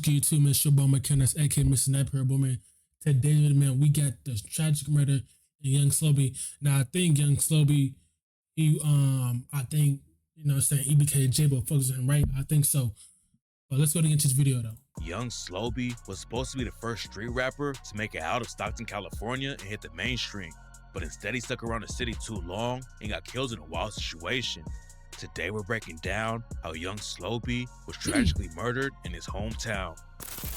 good YouTube, man? It's your boy Mickal, that's aka Mr. Sniper, boy, man. Today, man, we got the tragic murder in young Slo-Be. Now, I think young Slo-Be, I think, saying EBKJ, but focus on him, right? I think so. But let's go to into this video, though. Young Slo-Be was supposed to be the first street rapper to make it out of Stockton, California and hit the mainstream, but instead he stuck around the city too long and got killed in a wild situation. Today we're breaking down how young Slo-Be was tragically murdered in his hometown.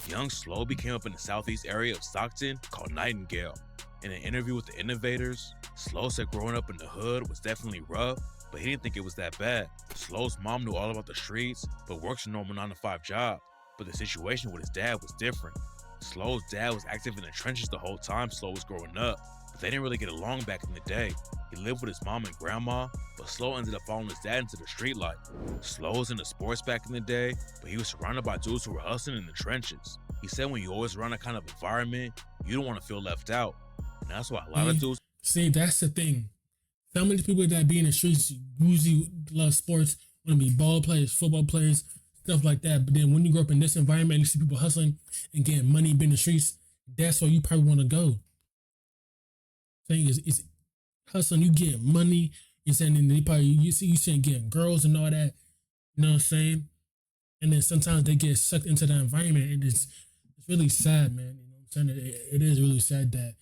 Young Slo-Be came up in the southeast area of Stockton called Nightingale. In an interview with the Innovators, Slo said growing up in the hood was definitely rough, but he didn't think it was that bad. Slo's mom knew all about the streets, but works a normal 9-to-5 job. But the situation with his dad was different. Slo's dad was active in the trenches the whole time Slo was growing up, but they didn't really get along back in the day. He lived with his mom and grandma, but Slo ended up following his dad into the street life. Slo was into sports back in the day, but he was surrounded by dudes who were hustling in the trenches. He said when you always around that kind of environment, you don't want to feel left out. And that's why a lot of dudes... See, that's the thing. Some of the people that be in the streets usually love sports, want to be ball players, football players, stuff like that. But then when you grow up in this environment and you see people hustling and getting money, being in the streets, that's where you probably want to go. Thing is, it's hustling, you get money, you're saying, and they probably, you see getting girls and all that, you know what I'm saying? And then sometimes they get sucked into the environment, and it's really sad, man. You know what I'm saying? It is really sad that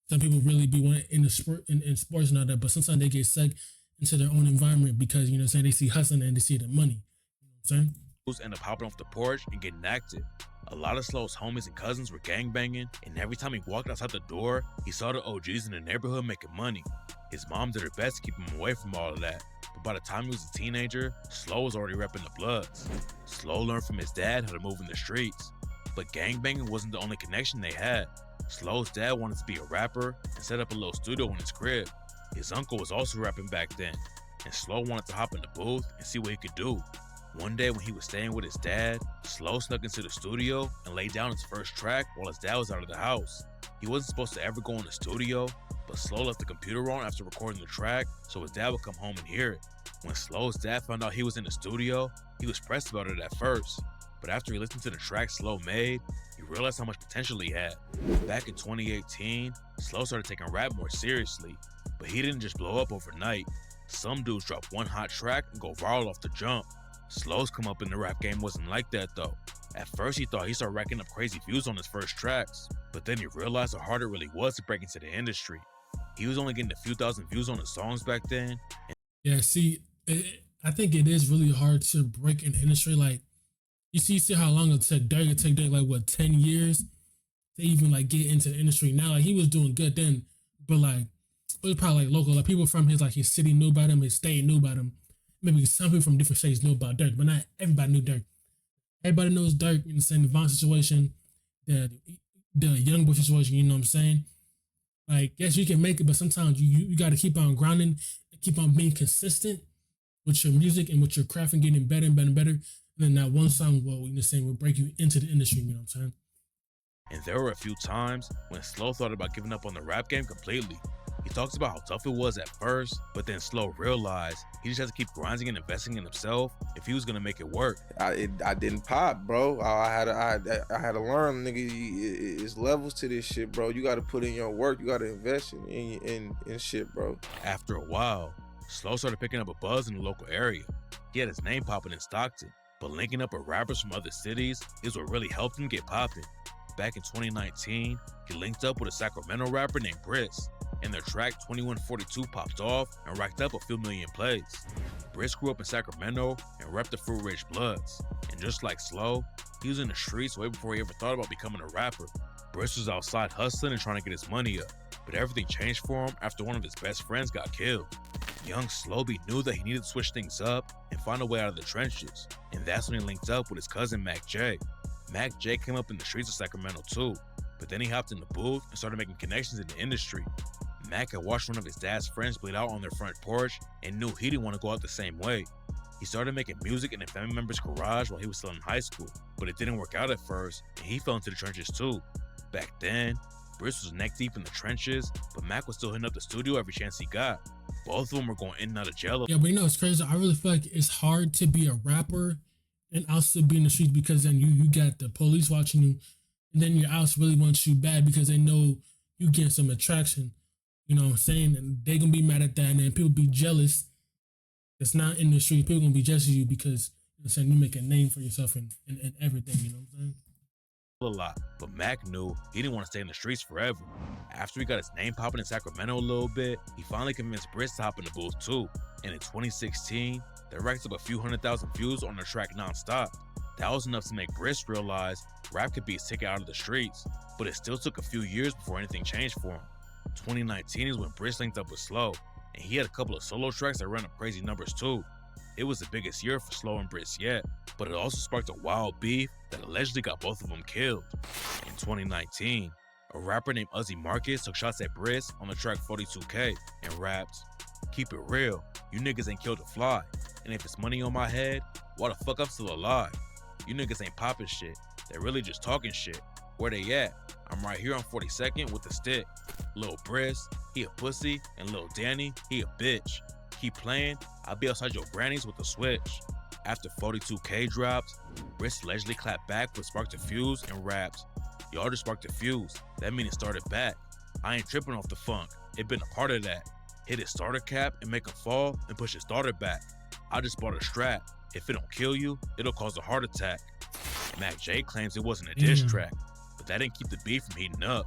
some people really be wanting in the sport in sports and all that, but sometimes they get sucked into their own environment because, you know what I'm saying, they see hustling and they see the money. You know what I'm saying? End up hopping off the porch and getting active. A lot of Slo's homies and cousins were gangbanging, and every time he walked outside the door, he saw the OGs in the neighborhood making money. His mom did her best to keep him away from all of that, but by the time he was a teenager, Slo was already repping the Bloods. Slo learned from his dad how to move in the streets, but gangbanging wasn't the only connection they had. Slo's dad wanted to be a rapper and set up a little studio in his crib. His uncle was also rapping back then, and Slo wanted to hop in the booth and see what he could do. One day when he was staying with his dad, Slo snuck into the studio and laid down his first track while his dad was out of the house. He wasn't supposed to ever go in the studio, but Slo left the computer on after recording the track so his dad would come home and hear it. When Slo's dad found out he was in the studio, he was pressed about it at first, but after he listened to the track Slo made, he realized how much potential he had. Back in 2018, Slo started taking rap more seriously, but he didn't just blow up overnight. Some dudes drop one hot track and go viral off the jump. Slo's come up in the rap game wasn't like that though. At first he thought he started racking up crazy views on his first tracks, but then he realized how hard it really was to break into the industry. He was only getting a few thousand views on his songs back then. Yeah, see, I think it is really hard to break in the industry. Like, you see how long it took Dirk. It took Dirk like what, 10 years to even like get into the industry. Now, like, he was doing good then, but like it was probably like local. Like people from his city knew about him, his state knew about him. Maybe some people from different states knew about Dirk, but not everybody knew Dirk. Everybody knows Dirk in the same Von situation, the young boy situation, you know what I'm saying? Like, yes, you can make it, but sometimes you got to keep on grinding and keep on being consistent with your music and with your craft and getting better and better and better. And then that one song will break you into the industry, you know what I'm saying? And there were a few times when Slo thought about giving up on the rap game completely. He talks about how tough it was at first, but then Slo realized he just had to keep grinding and investing in himself if he was gonna make it work. I didn't pop, bro. I had to learn, nigga. It's levels to this shit, bro. You got to put in your work. You got to invest in shit, bro. After a while, Slo started picking up a buzz in the local area. He had his name popping in Stockton, but linking up with rappers from other cities is what really helped him get popping. Back in 2019, he linked up with a Sacramento rapper named Briss, and their track 2142 popped off and racked up a few million plays. Briss grew up in Sacramento and repped the Fruit Ridge Bloods, and just like Slo, he was in the streets way before he ever thought about becoming a rapper. Briss was outside hustling and trying to get his money up, but everything changed for him after one of his best friends got killed. Young Slo-Be knew that he needed to switch things up and find a way out of the trenches, and that's when he linked up with his cousin Mac J. Mac J came up in the streets of Sacramento too, but then he hopped in the booth and started making connections in the industry. Mac had watched one of his dad's friends bleed out on their front porch and knew he didn't want to go out the same way. He started making music in a family member's garage while he was still in high school, but it didn't work out at first and he fell into the trenches too. Back then, Briss was neck deep in the trenches, but Mac was still hitting up the studio every chance he got. Both of them were going in and out of jail. Yeah, but you know, it's crazy. I really feel like it's hard to be a rapper and I'll still be in the streets because then you got the police watching you, and then your house really wants you bad because they know you get some attraction. You know what I'm saying? And they gonna be mad at that, and then people be jealous. It's not in the street. People gonna be jealous of you because you know what I'm saying, you make a name for yourself and everything. You know what I'm saying? A lot, but Mac knew he didn't want to stay in the streets forever. After he got his name popping in Sacramento a little bit, he finally convinced Briss to hop in the booth too. And in 2016, they racked up a few 100,000 views on their track Non-Stop. That was enough to make Briss realize rap could be his ticket out of the streets, but it still took a few years before anything changed for him. 2019 is when Briss linked up with Slo, and he had a couple of solo tracks that ran up crazy numbers too. It was the biggest year for Slo and Briss yet, but it also sparked a wild beef that allegedly got both of them killed. In 2019, a rapper named Uzi Marcus took shots at Briss on the track 42K and rapped, "Keep it real, you niggas ain't killed a fly, and if it's money on my head, why the fuck I'm still alive? You niggas ain't popping shit, they really just talking shit. Where they at? I'm right here on 42nd with the stick. Lil Briss, he a pussy, and Lil Danny, he a bitch. Keep playing, I'll be outside your grannies with a switch." After 42K dropped, Briss allegedly clapped back but sparked a fuse and rapped, "Y'all just sparked a fuse, that mean it started back. I ain't tripping off the funk, it been a part of that. Hit his starter cap and make him fall and push his starter back. I just bought a strap, if it don't kill you, it'll cause a heart attack." Mac J claims it wasn't a diss track, but that didn't keep the beef from heating up.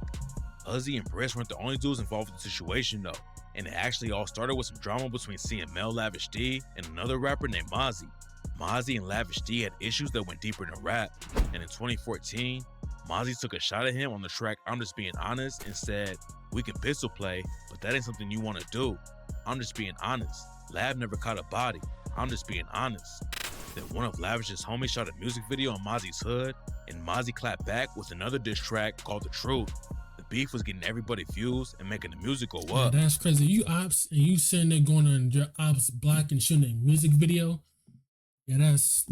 Uzi and Briss weren't the only dudes involved in the situation though, and it actually all started with some drama between CML Lavish D and another rapper named Mozzie. Mozzie and Lavish D had issues that went deeper than rap, and in 2014, Mozzie took a shot at him on the track I'm Just Being Honest and said, "We can pistol play, but that ain't something you want to do. I'm just being honest. Lav never caught a body. I'm just being honest." Then one of Lavish's homies shot a music video on Mozzie's hood, and Mozzie clapped back with another diss track called The Truth. The beef was getting everybody views and making the music go up. Yeah, that's crazy. You ops and you sitting there going on your ops block and shooting a music video. That's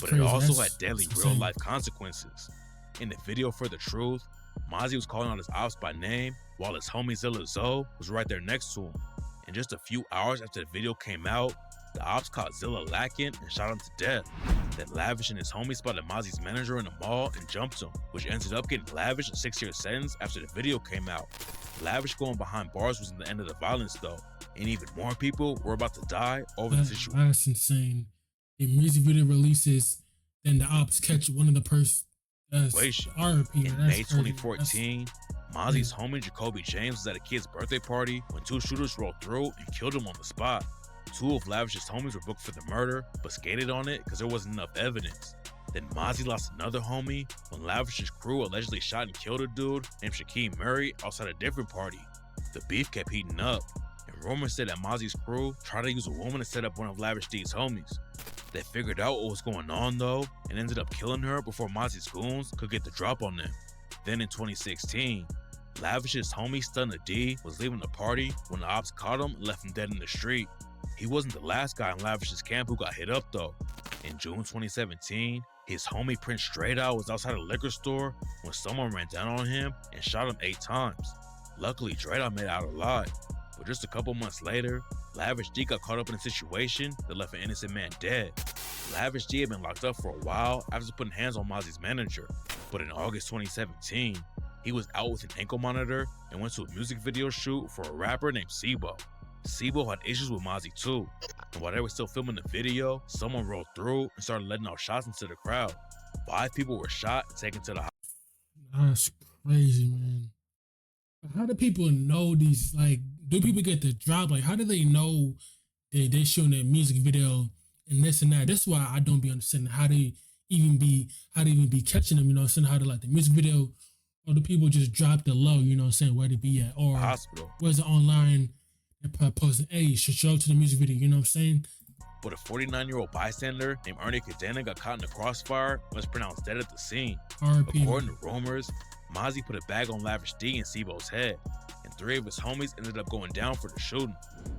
But crazy. it also That's had deadly insane. real life consequences. In the video for The Truth, Mozzie was calling out his ops by name while his homie Zilla Zoe was right there next to him. And just a few hours after the video came out, the ops caught Zilla lacking and shot him to death. Then Lavish and his homie spotted Mozzie's manager in the mall and jumped him, which ended up getting Lavish a 6-year sentence after the video came out. Lavish going behind bars wasn't the end of the violence though, and even more people were about to die over the situation. That's insane. The music video releases, then the ops catch one of the person. RP. In May 2014, Mozzie's homie Jacoby James was at a kid's birthday party when two shooters rolled through and killed him on the spot. Two of Lavish's homies were booked for the murder, but skated on it because there wasn't enough evidence. Then Mozzie lost another homie when Lavish's crew allegedly shot and killed a dude named Shaquem Murray outside a different party. The beef kept heating up, and rumors said that Mozzie's crew tried to use a woman to set up one of Lavish D's homies. They figured out what was going on though, and ended up killing her before Mozzie's goons could get the drop on them. Then in 2016, Lavish's homie Stunna D was leaving the party when the ops caught him and left him dead in the street. He wasn't the last guy in Lavish's camp who got hit up though. In June 2017, his homie Prince Straight Out was outside a liquor store when someone ran down on him and shot him 8 times. Luckily, Straight Out made it out alive, but just a couple months later, Lavish D got caught up in a situation that left an innocent man dead. Lavish D had been locked up for a while after putting hands on Mozzie's manager, but in August 2017, he was out with an ankle monitor and went to a music video shoot for a rapper named Slo-Be. Slo-Be had issues with Mozzie too, and while they were still filming the video, someone rolled through and started letting out shots into the crowd. 5 people were shot and taken to the hospital. That's crazy, man. How do people know these? Like, do people get the drop? Like, how do they know they're shooting a music video and this and that? This is why I don't be understanding how they even be catching them. You know what I'm saying? How to like the music video, or do people just drop the low? You know what I'm saying? Where they be at, or Hospital. where's it online? They're posting, hey, show up to the music video. You know what I'm saying? But a 49-year-old bystander named Ernie Cadena got caught in the crossfire and was pronounced dead at the scene. RP. According to rumors, Mozzie put a bag on Lavish D and Slo-Be's head, and 3 of his homies ended up going down for the shooting.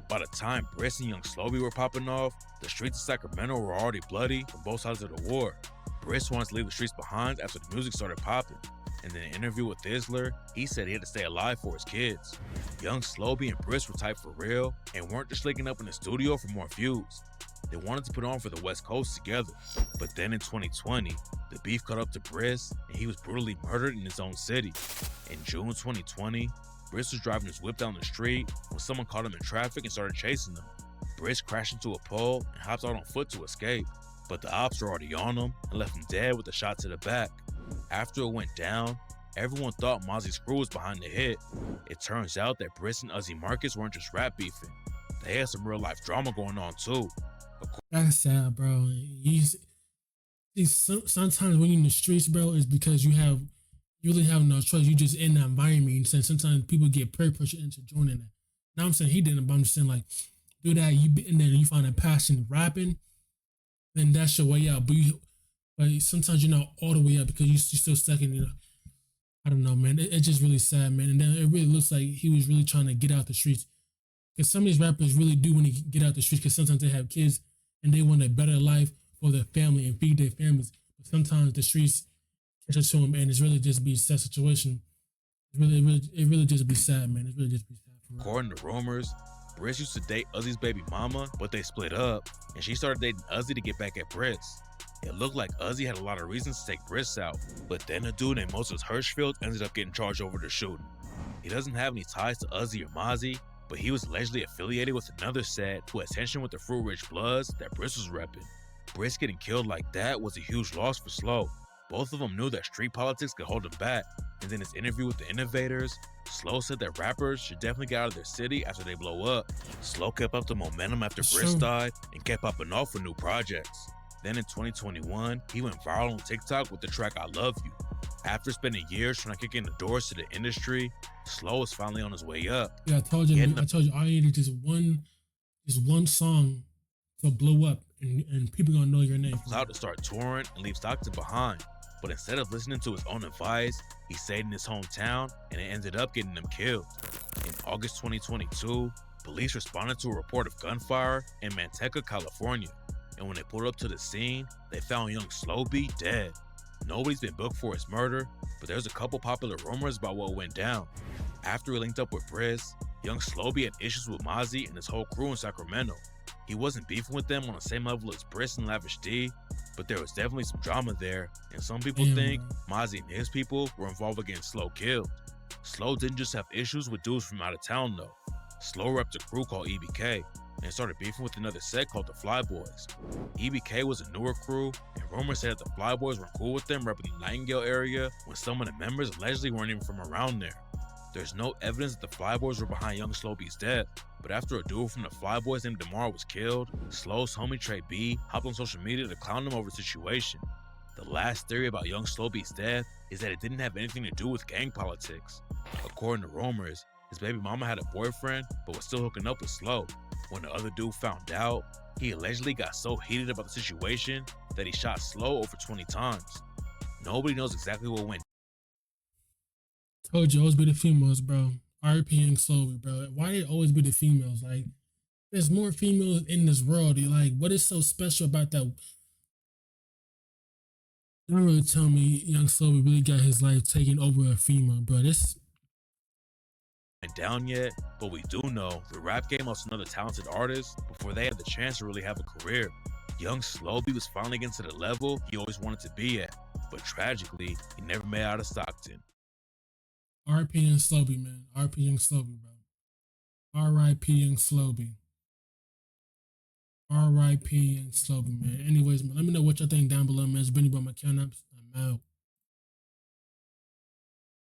By the time Briss and young Slo-Be were popping off, the streets of Sacramento were already bloody from both sides of the war. Briss wanted to leave the streets behind after the music started popping, and in an interview with Isler, he said he had to stay alive for his kids. Young Slo-Be and Briss were tight for real and weren't just linking up in the studio for more views. They wanted to put on for the West Coast together, but then in 2020, the beef caught up to Briss and he was brutally murdered in his own city. In June 2020, Briss was driving his whip down the street when someone caught him in traffic and started chasing him. Briss crashed into a pole and hopped out on foot to escape, but the ops were already on him and left him dead with a shot to the back. After it went down, everyone thought Mozzie's crew was behind the hit. It turns out that Briss and Uzi Marcus weren't just rap beefing. They had some real life drama going on too. That's sad, bro. Sometimes when you're in the streets, bro, it's because you really have no choice. You just in that environment. And sometimes people get peer pressure into joining that. Now I'm saying he didn't, but I'm just saying like, do that. And then you find a passion rapping, then that's your way out. But sometimes you're not all the way out because you're still stuck in, I don't know, man. It's just really sad, man. And then it really looks like he was really trying to get out the streets. Because some of these rappers really do want to get out the streets because sometimes they have kids and they want a better life for their family and feed their families. But sometimes the streets catch up to them and it's really just be a sad situation. It really just be sad, man. It really just be sad. According to rumors, Briss used to date Uzi's baby mama, but they split up, and she started dating Uzi to get back at Briss. It looked like Uzi had a lot of reasons to take Briss out, but then a dude named Moses Hirschfield ended up getting charged over the shooting. He doesn't have any ties to Uzi or Mozzie, but he was allegedly affiliated with another set who had tension with the Fruit Rich Bloods that Briss was repping. Briss getting killed like that was a huge loss for Slo. Both of them knew that street politics could hold him back, and in his interview with the Innovators, Slo said that rappers should definitely get out of their city after they blow up. Slo kept up the momentum after Briss died and kept popping off for new projects. Then in 2021, he went viral on TikTok with the track I Love You. After spending years trying to kick in the doors to the industry, Slo was finally on his way up. Yeah, I told you, I needed just one song to blow up and people gonna know your name. He was out to start touring and leave Stockton behind. But instead of listening to his own advice, he stayed in his hometown and it ended up getting him killed. In August 2022, police responded to a report of gunfire in Manteca, California. And when they pulled up to the scene, they found young Slo-Be dead. Nobody's been booked for his murder, but there's a couple popular rumors about what went down. After he linked up with Briss, young Slo-Be had issues with Mozzie and his whole crew in Sacramento. He wasn't beefing with them on the same level as Briss and Lavish D, but there was definitely some drama there, and some people think Mozzie and his people were involved in getting Slo killed. Slo didn't just have issues with dudes from out of town though. Slo repped a crew called EBK and started beefing with another set called the Fly Boys. EBK was a newer crew, and rumors said that the Fly Boys were cool with them repping the Nightingale area when some of the members allegedly weren't even from around there. There's no evidence that the Fly Boys were behind young Slo-Be's death, but after a dude from the Fly Boys named DeMar was killed, Slo's homie Trey B hopped on social media to clown him over the situation. The last theory about young Slo-Be's death is that it didn't have anything to do with gang politics. According to rumors, his baby mama had a boyfriend but was still hooking up with Slo. When the other dude found out, he allegedly got so heated about the situation that he shot Slo over 20 times. Nobody knows exactly what went. Told you, always be the females, bro. RP and Slo-Be, bro. Why did it always be the females? Like, there's more females in this world. Like, what is so special about that? Don't really tell me young Slo-Be really got his life taken over a female, bro. This Down yet, but we do know the rap game lost another talented artist before they had the chance to really have a career. Young Slo-Be was finally getting to the level he always wanted to be at, but tragically, he never made it out of Stockton. RP and Slo-Be, man. RP and Slo-Be, bro. RIP and Slo-Be. RIP and Slo-Be, man. Anyways, man, let me know what y'all think down below, man. It's Benny by my count ups. I'm out.